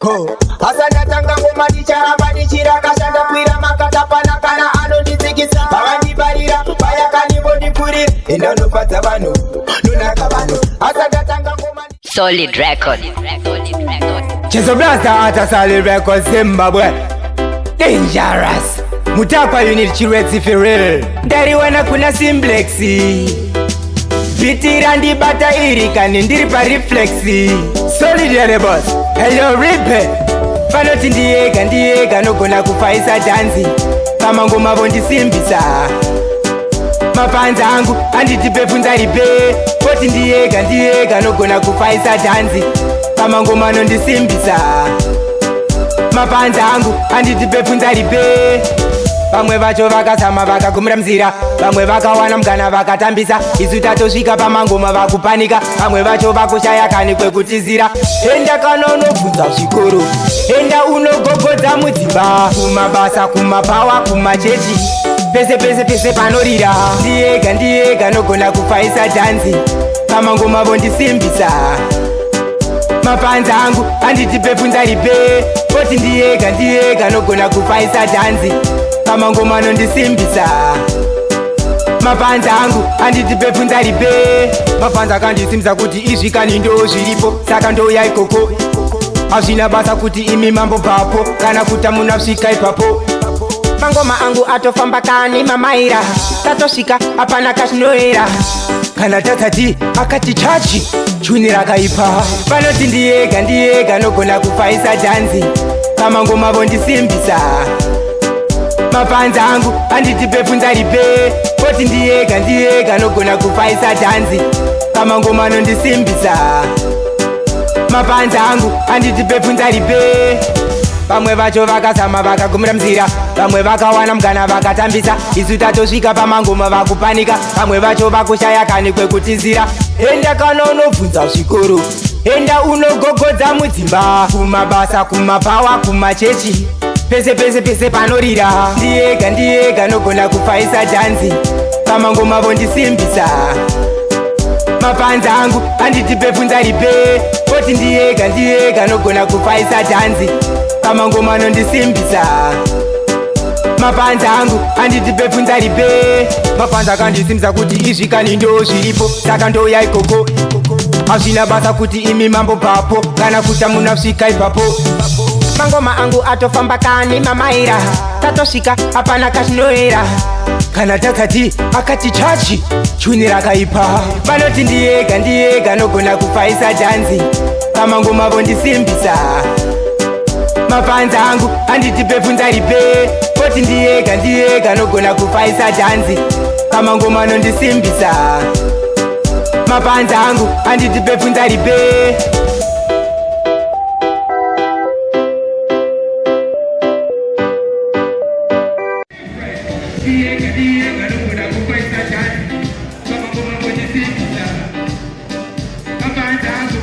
Ko asanda tanga ngoma dicharamba dichirakashanda kwira makatapana kana anondizikisa vavandibarira vaya kanivondipfurira indanofadza vanhu nonaka vanhu asanda tanga ngoma Solid record. Chezo Blaster ata Solid record Zimbabwe Dangerous Mutakwa unit chirwetsi for real ndariwana kuna Simplexi Vitira ndibata irikani ndiri pa reflexi Solid yale boss Hello Ripe Panoti ndiyega nogona kufaisa danzi Kama ngoma vondisimbisa Mapanza angu anditi pefunza ripe Poti ndiyega nogona kufaisa danzi Kama ngoma nondisimbisa Mapanza angu anditi pefunza ripe Vamwe vacho vakazama vakagumira mzira Vamwe vakawana mgana vakatambisa Isu tatosvika pamangoma vakupanika Vamwe vacho vakushaya kani kwekutizira Enda kana unobvunza zvikoro Enda unogogodza mudzimba Kumabasa, kumapawa, kumachechi Pese panorira Ndiyega nogona kufaisa dhanzi Pamangoma vondisimbisa Mapanza angu anditi pefunza ripe Poti ndiyega nogona kufaisa dhanzi Kama ngoma nondisimbisa Mapanza angu anditi pefunza ripe Mapanza kandisimbisa kuti izvikani ndo zviripo Saka ndoya ikoko Hazvina basa kuti imi mambo papo Kana kuta munasvika ipapo Mangoma angu atofamba kani mamaira Tatosvika apana kachinoera Kana tatati akati chachi Chuni rakaipa Panoti ndiyega nogona kufaisa dhanzi Kama ngoma vondisimbisa Mapanza angu anditi pefunza ripe Poti ndiyega nogona kufaisa dhanzi Kama ngoma nondisimbisa Mapanza angu anditi pefunza ripe Vamwe vacho vakazama vakagumira mzira Vamwe vakawana mgana vakatambisa Isu tatosvika pamangoma vakupanika Vamwe vacho vakushaya kani kwekutizira Enda kana unobvunza zvikoro Enda unogogodza mudzimba Kumabasa, kumapawa, kumachechi Pese panorira Ndiyega nogona kufaisa dhanzi Kama ngoma vondisimbisa Mapanza angu anditi pefunza ripe Poti ndiyega nogona kufaisa dhanzi Kama ngoma nondisimbisa Mapanza angu anditi pefunza ripe Mapanza kandisimbisa kuti izvikani ndo zviripo Saka ndoya ikoko Hazvina basa kuti imi mambo papo Kana kuta munasvika ipapo Mangoma angu atofamba kani mamaira Tatosvika apana kachinoera Kana tatati akati chachi Chuni rakaipa Panoti ndiyega nogona kufaisa dhanzi Kama ngoma vondisimbisa Mapanza angu anditi pefunza ripe Poti ndiyega nogona kufaisa dhanzi Kama ngoma nondisimbisa Mapanza angu anditi pefunza ripe Ndiyega nogona kufaisa dhanzi Kama ngoma vondisimbisa Mapanza angu